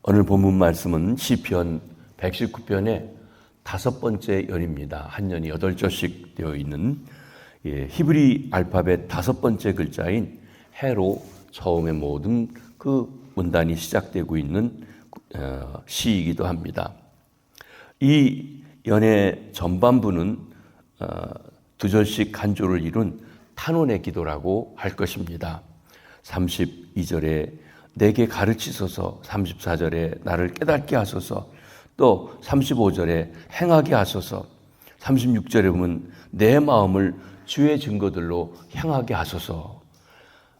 오늘 본문 말씀은 시편 119편의 5번째 연입니다. 한 연이 8절씩 되어 있는 히브리 알파벳 5번째 글자인 해로 처음에 모든 그 문단이 시작되고 있는 시이기도 합니다. 이 연의 전반부는 2절씩 한 조를 이룬 탄원의 기도라고 할 것입니다. 32절에 내게 가르치소서, 34절에 나를 깨닫게 하소서, 또 35절에 행하게 하소서, 36절에 보면 내 마음을 주의 증거들로 향하게 하소서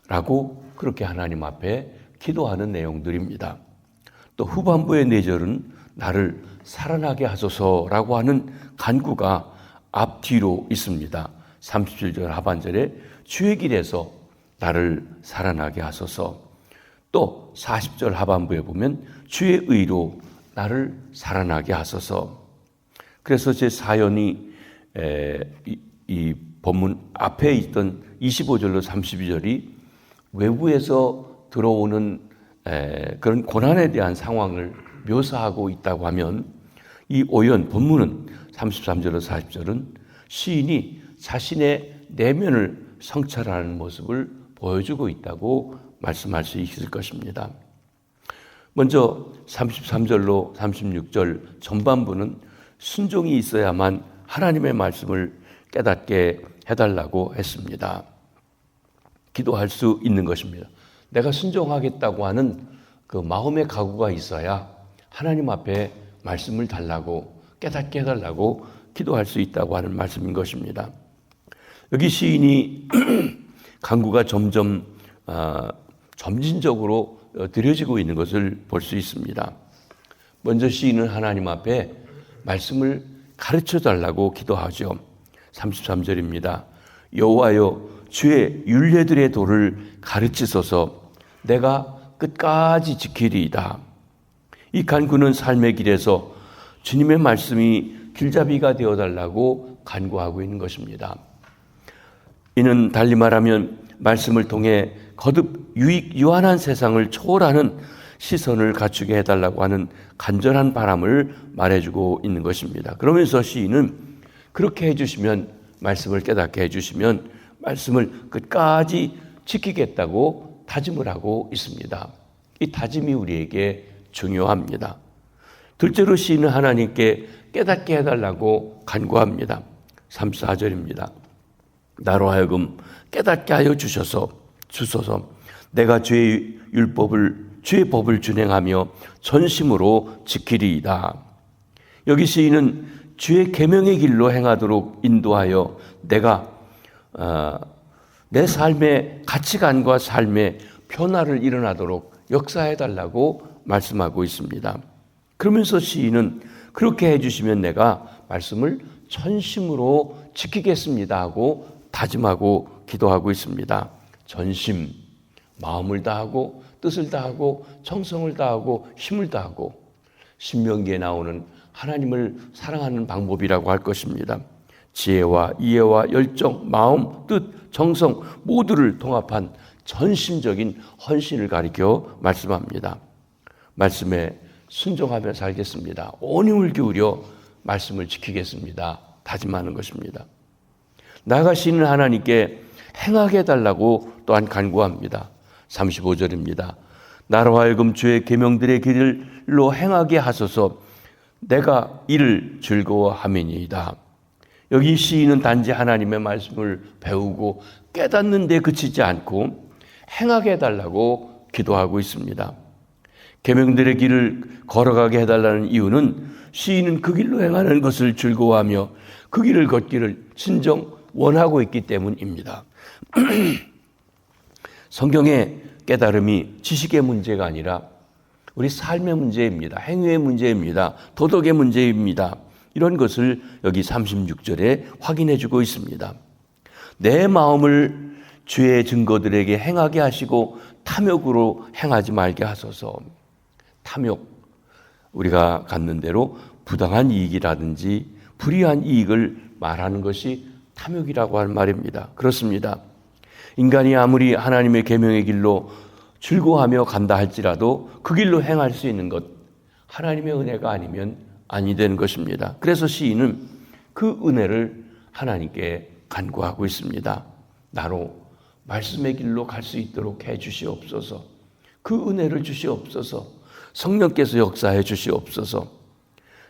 라고 그렇게 하나님 앞에 기도하는 내용들입니다. 또 후반부의 4절은 나를 살아나게 하소서라고 하는 간구가 앞뒤로 있습니다. 37절 하반절에 주의 길에서 나를 살아나게 하소서, 또 40절 하반부에 보면 주의 의로 나를 살아나게 하소서. 그래서 제 사연이 이 본문 앞에 있던 25절로 32절이 외부에서 들어오는 그런 고난에 대한 상황을 묘사하고 있다고 하면, 이 오연 본문은 33절로 40절은 시인이 자신의 내면을 성찰하는 모습을 보여주고 있다고 말씀할 수 있을 것입니다. 먼저 33절로 36절 전반부는 순종이 있어야만 하나님의 말씀을 깨닫게 해달라고 했습니다. 기도할 수 있는 것입니다. 내가 순종하겠다고 하는 그 마음의 각오가 있어야 하나님 앞에 말씀을 달라고, 깨닫게 해달라고 기도할 수 있다고 하는 말씀인 것입니다. 여기 시인이 간구가 점진적으로 드려지고 있는 것을 볼 수 있습니다. 먼저 시인은 하나님 앞에 말씀을 가르쳐 달라고 기도하죠. 33절입니다. 여호와여 주의 율례들의 도를 가르치소서, 내가 끝까지 지키리이다. 이 간구는 삶의 길에서 주님의 말씀이 길잡이가 되어달라고 간구하고 있는 것입니다. 이는 달리 말하면 말씀을 통해 거듭 유한한 세상을 초월하는 시선을 갖추게 해달라고 하는 간절한 바람을 말해주고 있는 것입니다. 그러면서 시인은 그렇게 해주시면, 말씀을 깨닫게 해주시면 말씀을 끝까지 지키겠다고 다짐을 하고 있습니다. 이 다짐이 우리에게 중요합니다. 둘째로 시인은 하나님께 깨닫게 해달라고 간구합니다. 34절입니다. 나로 하여금 깨닫게 하여 주소서, 내가 주의 법을 준행하며 전심으로 지키리이다. 여기 시인은 주의 계명의 길로 행하도록 인도하여 내가 내 삶의 가치관과 삶의 변화를 일어나도록 역사해달라고 말씀하고 있습니다. 그러면서 시인은 그렇게 해주시면 내가 말씀을 전심으로 지키겠습니다 하고 다짐하고 기도하고 있습니다. 전심, 마음을 다하고 뜻을 다하고 정성을 다하고 힘을 다하고, 신명기에 나오는 하나님을 사랑하는 방법이라고 할 것입니다. 지혜와 이해와 열정, 마음, 뜻, 정성 모두를 통합한 전심적인 헌신을 가리켜 말씀합니다. 말씀에 순종하며 살겠습니다. 온 힘을 기울여 말씀을 지키겠습니다. 다짐하는 것입니다. 나아가시는 하나님께 행하게 해달라고 또한 간구합니다. 35절입니다. 나로 하여금 주의 계명들의 길로 행하게 하소서, 내가 이를 즐거워함이니이다. 여기 시인은 단지 하나님의 말씀을 배우고 깨닫는 데 그치지 않고 행하게 해달라고 기도하고 있습니다. 계명들의 길을 걸어가게 해달라는 이유는 시인은 그 길로 행하는 것을 즐거워하며 그 길을 걷기를 진정 원하고 있기 때문입니다. 성경의 깨달음이 지식의 문제가 아니라 우리 삶의 문제입니다. 행위의 문제입니다. 도덕의 문제입니다. 이런 것을 여기 36절에 확인해 주고 있습니다. 내 마음을 주의 증거들에게 행하게 하시고 탐욕으로 행하지 말게 하소서. 탐욕, 우리가 갖는 대로 부당한 이익이라든지 불이한 이익을 말하는 것이 탐욕이라고 할 말입니다. 그렇습니다. 인간이 아무리 하나님의 계명의 길로 즐거워하며 간다 할지라도 그 길로 행할 수 있는 것, 하나님의 은혜가 아니면 아니 되는 것입니다. 그래서 시인은 그 은혜를 하나님께 간구하고 있습니다. 나로 말씀의 길로 갈 수 있도록 해 주시옵소서. 그 은혜를 주시옵소서. 성령께서 역사해 주시옵소서.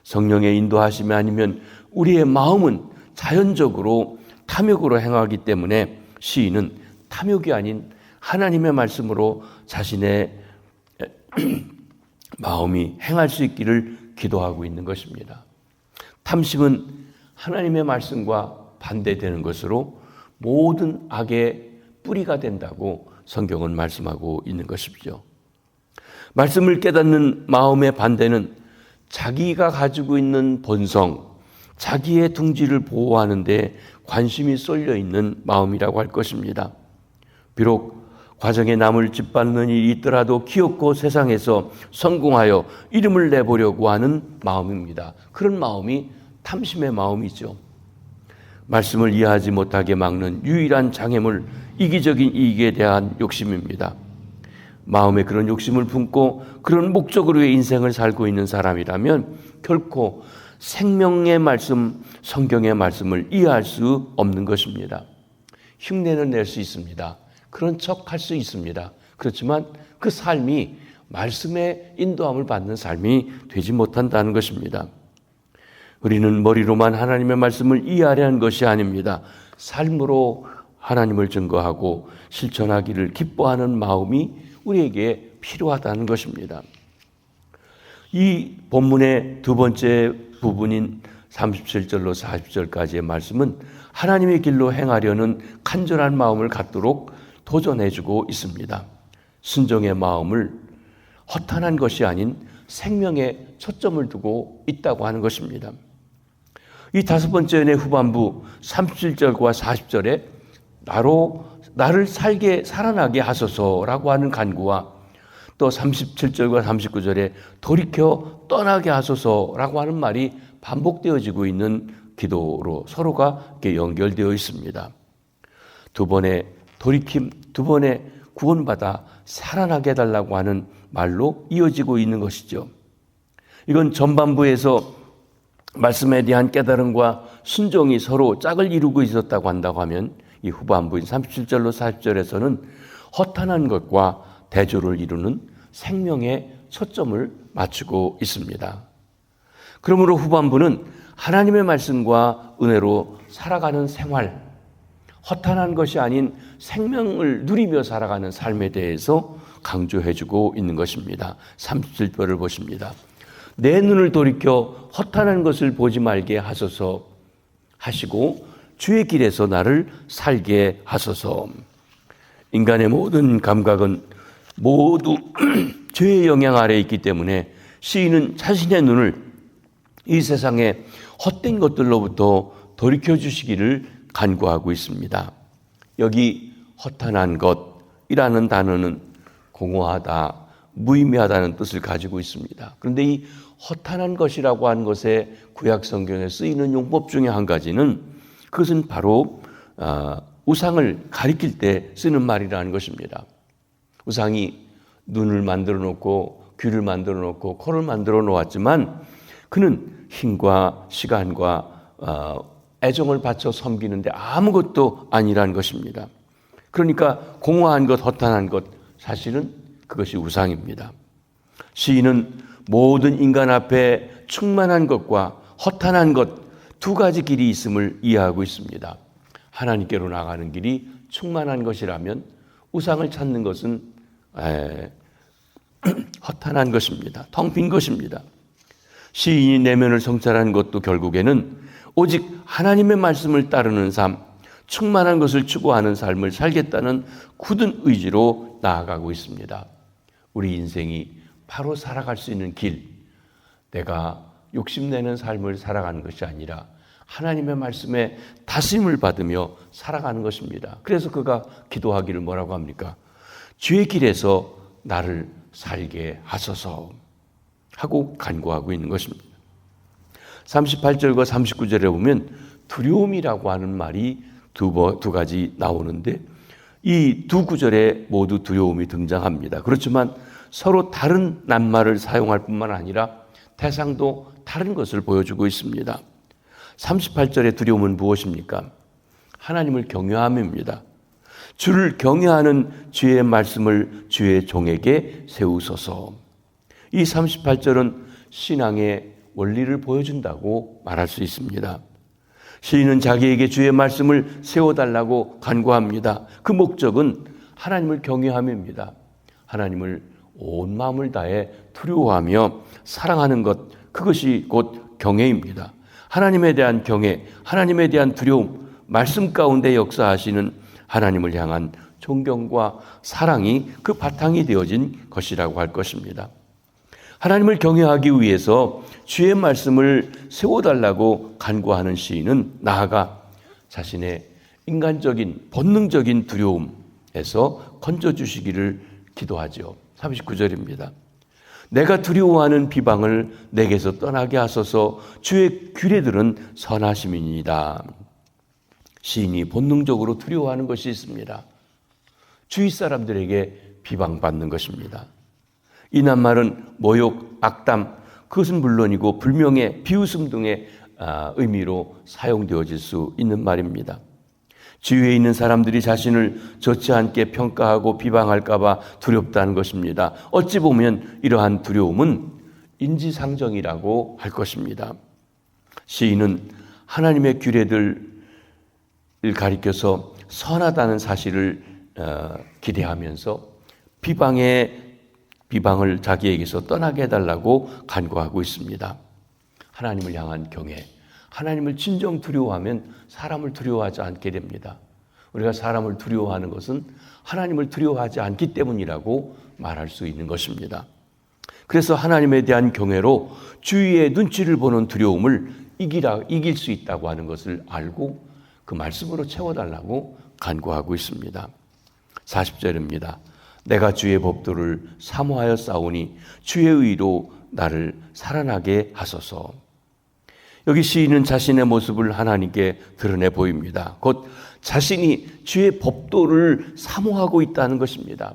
성령의 인도하심이 아니면 우리의 마음은 자연적으로 탐욕으로 행하기 때문에 시인은 탐욕이 아닌 하나님의 말씀으로 자신의 마음이 행할 수 있기를 기도하고 있는 것입니다. 탐심은 하나님의 말씀과 반대되는 것으로 모든 악의 뿌리가 된다고 성경은 말씀하고 있는 것이죠. 말씀을 깨닫는 마음의 반대는 자기가 가지고 있는 본성, 자기의 둥지를 보호하는 데 관심이 쏠려 있는 마음이라고 할 것입니다. 비록 과정에 남을 짓밟는 일이 있더라도 기어코 세상에서 성공하여 이름을 내보려고 하는 마음입니다. 그런 마음이 탐심의 마음이죠. 말씀을 이해하지 못하게 막는 유일한 장애물, 이기적인 이익에 대한 욕심입니다. 마음에 그런 욕심을 품고 그런 목적으로의 인생을 살고 있는 사람이라면 결코 생명의 말씀, 성경의 말씀을 이해할 수 없는 것입니다. 흉내는 낼 수 있습니다. 그런 척 할 수 있습니다. 그렇지만 그 삶이 말씀의 인도함을 받는 삶이 되지 못한다는 것입니다. 우리는 머리로만 하나님의 말씀을 이해하려는 것이 아닙니다. 삶으로 하나님을 증거하고 실천하기를 기뻐하는 마음이 우리에게 필요하다는 것입니다. 이 본문의 두 번째 부분인 37절로 40절까지의 말씀은 하나님의 길로 행하려는 간절한 마음을 갖도록 도전해주고 있습니다. 순종의 마음을 허탄한 것이 아닌 생명에 초점을 두고 있다고 하는 것입니다. 이 다섯 번째 은혜 후반부 37절과 40절에 나를 살아나게 하소서라고 하는 간구와 또 37절과 39절에 돌이켜 떠나게 하소서라고 하는 말이 반복되어지고 있는 기도로 서로가 이렇게 연결되어 있습니다. 두 번의 돌이킴, 두 번의 구원받아 살아나게 해달라고 하는 말로 이어지고 있는 것이죠. 이건 전반부에서 말씀에 대한 깨달음과 순종이 서로 짝을 이루고 있었다고 한다고 하면 이 후반부인 37절로 40절에서는 허탄한 것과 대조를 이루는 생명에 초점을 맞추고 있습니다. 그러므로 후반부는 하나님의 말씀과 은혜로 살아가는 생활, 허탄한 것이 아닌 생명을 누리며 살아가는 삶에 대해서 강조해주고 있는 것입니다. 37절을 보십니다. 내 눈을 돌이켜 허탄한 것을 보지 말게 하소서 하시고 주의 길에서 나를 살게 하소서. 인간의 모든 감각은 모두 죄의 영향 아래에 있기 때문에 시인은 자신의 눈을 이 세상의 헛된 것들로부터 돌이켜 주시기를 간구하고 있습니다. 여기 허탄한 것이라는 단어는 공허하다, 무의미하다는 뜻을 가지고 있습니다. 그런데 이 허탄한 것이라고 하는 것에 구약 성경에 쓰이는 용법 중에 한 가지는 그것은 바로 우상을 가리킬 때 쓰는 말이라는 것입니다. 우상이 눈을 만들어 놓고 귀를 만들어 놓고 코를 만들어 놓았지만 그는 힘과 시간과 애정을 바쳐 섬기는데 아무것도 아니라는 것입니다. 그러니까 공허한 것, 허탄한 것, 사실은 그것이 우상입니다. 시인은 모든 인간 앞에 충만한 것과 허탄한 것 두 가지 길이 있음을 이해하고 있습니다. 하나님께로 나가는 길이 충만한 것이라면 우상을 찾는 것은 허탄한 것입니다. 텅 빈 것입니다. 시인이 내면을 성찰하는 것도 결국에는 오직 하나님의 말씀을 따르는 삶, 충만한 것을 추구하는 삶을 살겠다는 굳은 의지로 나아가고 있습니다. 우리 인생이 바로 살아갈 수 있는 길, 내가 욕심내는 삶을 살아가는 것이 아니라 하나님의 말씀에 다짐을 받으며 살아가는 것입니다. 그래서 그가 기도하기를 뭐라고 합니까? 주의 길에서 나를 살게 하소서 하고 간구하고 있는 것입니다. 38절과 39절에 보면 두려움이라고 하는 말이 두 가지 나오는데 이 두 구절에 모두 두려움이 등장합니다. 그렇지만 서로 다른 낱말을 사용할 뿐만 아니라 대상도 다른 것을 보여주고 있습니다. 38절의 두려움은 무엇입니까? 하나님을 경외함입니다. 주를 경외하는 주의 말씀을 주의 종에게 세우소서. 이 38절은 신앙의 원리를 보여준다고 말할 수 있습니다. 시인은 자기에게 주의 말씀을 세워달라고 간구합니다. 그 목적은 하나님을 경외함입니다. 하나님을 온 마음을 다해 두려워하며 사랑하는 것, 그것이 곧 경외입니다. 하나님에 대한 경외, 하나님에 대한 두려움, 말씀 가운데 역사하시는 하나님을 향한 존경과 사랑이 그 바탕이 되어진 것이라고 할 것입니다. 하나님을 경외하기 위해서 주의 말씀을 세워달라고 간구하는 시인은 나아가 자신의 인간적인 본능적인 두려움에서 건져주시기를 기도하죠. 39절입니다. 내가 두려워하는 비방을 내게서 떠나게 하소서. 주의 규례들은 선하심이니이다. 시인이 본능적으로 두려워하는 것이 있습니다. 주위 사람들에게 비방받는 것입니다. 이 낱말은 모욕, 악담, 그것은 물론이고 불명예, 비웃음 등의 의미로 사용되어질 수 있는 말입니다. 주위에 있는 사람들이 자신을 좋지 않게 평가하고 비방할까 봐 두렵다는 것입니다. 어찌 보면 이러한 두려움은 인지상정이라고 할 것입니다. 시인은 하나님의 규례들을 가리켜서 선하다는 사실을 기대하면서 비방을 자기에게서 떠나게 해달라고 간구하고 있습니다. 하나님을 향한 경외, 하나님을 진정 두려워하면 사람을 두려워하지 않게 됩니다. 우리가 사람을 두려워하는 것은 하나님을 두려워하지 않기 때문이라고 말할 수 있는 것입니다. 그래서 하나님에 대한 경외로 주위의 눈치를 보는 두려움을 이길 수 있다고 하는 것을 알고 그 말씀으로 채워달라고 간구하고 있습니다. 40절입니다. 내가 주의 법도를 사모하여 싸우니 주의 의로 나를 살아나게 하소서. 여기 시인은 자신의 모습을 하나님께 드러내 보입니다. 곧 자신이 주의 법도를 사모하고 있다는 것입니다.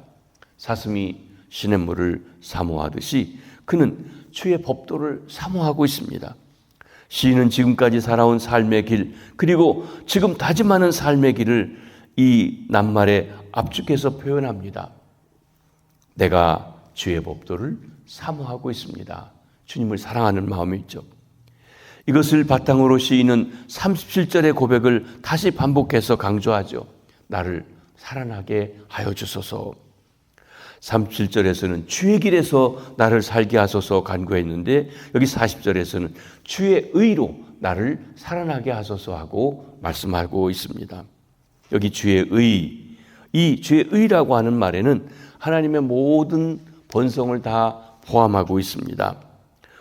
사슴이 시냇물을 사모하듯이 그는 주의 법도를 사모하고 있습니다. 시인은 지금까지 살아온 삶의 길, 그리고 지금 다짐하는 삶의 길을 이 낱말에 압축해서 표현합니다. 내가 주의 법도를 사모하고 있습니다. 주님을 사랑하는 마음이 있죠. 이것을 바탕으로 시인은 37절의 고백을 다시 반복해서 강조하죠. 나를 살아나게 하여 주소서. 37절에서는 주의 길에서 나를 살게 하소서 간구했는데 여기 40절에서는 주의 의로 나를 살아나게 하소서 하고 말씀하고 있습니다. 여기 주의 의, 이 주의 의라고 하는 말에는 하나님의 모든 본성을 다 포함하고 있습니다.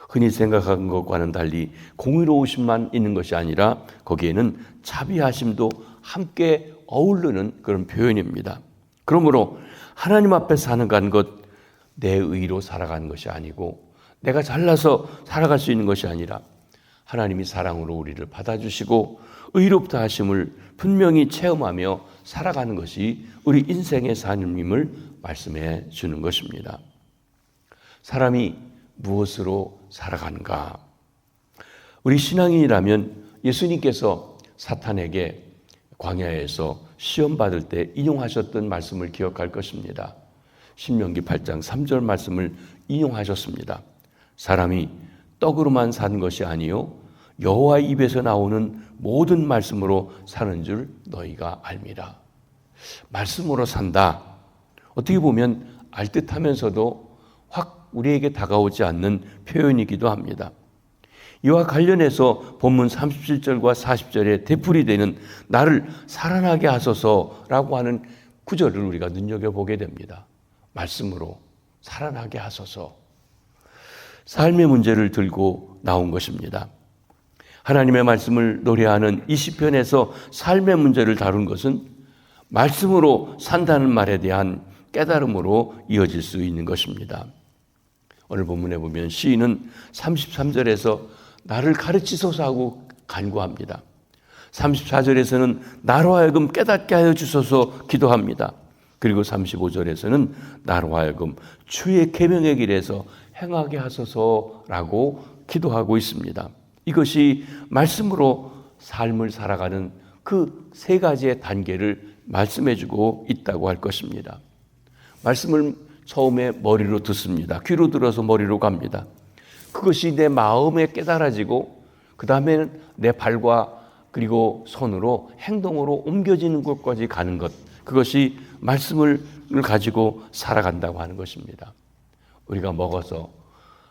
흔히 생각하는 것과는 달리 공의로우심만 있는 것이 아니라 거기에는 자비하심도 함께 어우르는 그런 표현입니다. 그러므로 하나님 앞에 사는 것, 내 의로 살아가는 것이 아니고 내가 잘나서 살아갈 수 있는 것이 아니라 하나님이 사랑으로 우리를 받아주시고 의롭다 하심을 분명히 체험하며 살아가는 것이 우리 인생의 삶임을 말씀해 주는 것입니다. 사람이 무엇으로 살아가는가? 우리 신앙인이라면 예수님께서 사탄에게 광야에서 시험 받을 때 인용하셨던 말씀을 기억할 것입니다. 신명기 8장 3절 말씀을 인용하셨습니다. 사람이 떡으로만 사는 것이 아니요 여호와의 입에서 나오는 모든 말씀으로 사는 줄 너희가 알미라. 말씀으로 산다. 어떻게 보면 알듯하면서도 확 우리에게 다가오지 않는 표현이기도 합니다. 이와 관련해서 본문 37절과 40절에 되풀이되는 나를 살아나게 하소서라고 하는 구절을 우리가 눈여겨보게 됩니다. 말씀으로 살아나게 하소서. 삶의 문제를 들고 나온 것입니다. 하나님의 말씀을 노래하는 이 시편에서 삶의 문제를 다룬 것은 말씀으로 산다는 말에 대한 깨달음으로 이어질 수 있는 것입니다. 오늘 본문에 보면 시인은 33절에서 나를 가르치소서 하고 간구합니다. 34절에서는 나로 하여금 깨닫게 하여 주소서 기도합니다. 그리고 35절에서는 나로 하여금 주의 계명의 길에서 행하게 하소서라고 기도하고 있습니다. 이것이 말씀으로 삶을 살아가는 그 세 가지의 단계를 말씀해 주고 있다고 할 것입니다. 말씀을 처음에 머리로 듣습니다. 귀로 들어서 머리로 갑니다. 그것이 내 마음에 깨달아지고 그 다음에는 내 발과 그리고 손으로 행동으로 옮겨지는 곳까지 가는 것, 그것이 말씀을 가지고 살아간다고 하는 것입니다. 우리가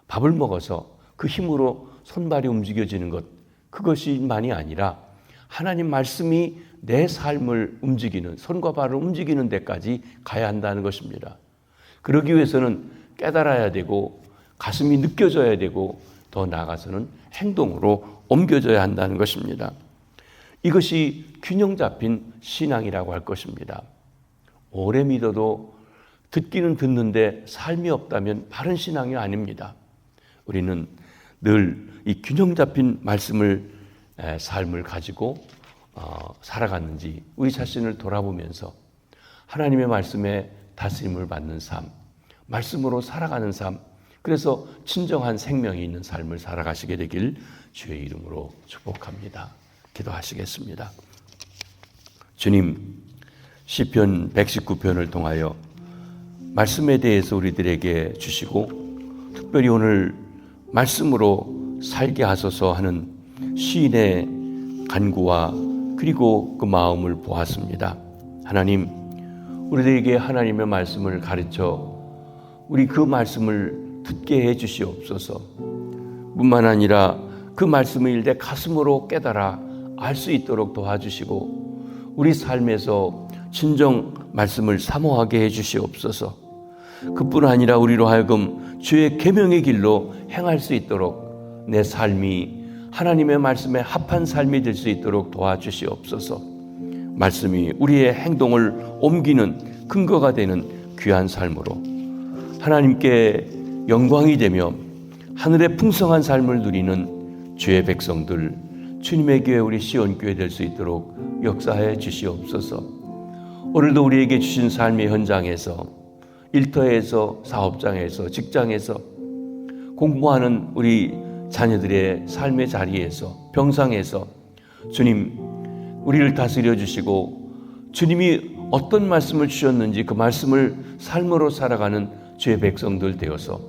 밥을 먹어서 그 힘으로 손발이 움직여지는 것, 그것이만이 아니라 하나님 말씀이 내 삶을 움직이는, 손과 발을 움직이는 데까지 가야 한다는 것입니다. 그러기 위해서는 깨달아야 되고 가슴이 느껴져야 되고 더 나아가서는 행동으로 옮겨져야 한다는 것입니다. 이것이 균형 잡힌 신앙이라고 할 것입니다. 오래 믿어도 듣기는 듣는데 삶이 없다면 바른 신앙이 아닙니다. 우리는 늘 이 균형 잡힌 삶을 가지고 살아갔는지 우리 자신을 돌아보면서 하나님의 말씀에 다스림을 받는 삶, 말씀으로 살아가는 삶, 그래서 진정한 생명이 있는 삶을 살아가시게 되길 주의 이름으로 축복합니다. 기도하시겠습니다. 주님, 시편 119편을 통하여 말씀에 대해서 우리들에게 주시고 특별히 오늘 말씀으로 살게 하소서 하는 시인의 간구와 그리고 그 마음을 보았습니다. 하나님, 우리들에게 하나님의 말씀을 가르쳐 우리 그 말씀을 듣게 해 주시옵소서. 뿐만 아니라 그 말씀을 일대 가슴으로 깨달아 알 수 있도록 도와주시고 우리 삶에서 진정 말씀을 사모하게 해 주시옵소서. 그뿐 아니라 우리로 하여금 주의 계명의 길로 행할 수 있도록 내 삶이 하나님의 말씀에 합한 삶이 될 수 있도록 도와주시옵소서. 말씀이 우리의 행동을 옮기는 근거가 되는 귀한 삶으로 하나님께 영광이 되며 하늘의 풍성한 삶을 누리는 주의 백성들, 주님의 교회 우리 시온교회 될 수 있도록 역사해 주시옵소서. 오늘도 우리에게 주신 삶의 현장에서, 일터에서, 사업장에서, 직장에서, 공부하는 우리 자녀들의 삶의 자리에서, 병상에서 주님, 우리를 다스려 주시고 주님이 어떤 말씀을 주셨는지 그 말씀을 삶으로 살아가는 주의 백성들 되어서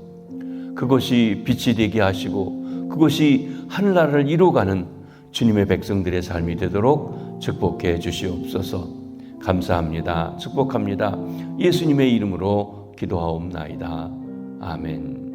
그것이 빛이 되게 하시고 그것이 하늘나라를 이루어가는 주님의 백성들의 삶이 되도록 축복해 주시옵소서. 감사합니다. 축복합니다. 예수님의 이름으로 기도하옵나이다. 아멘.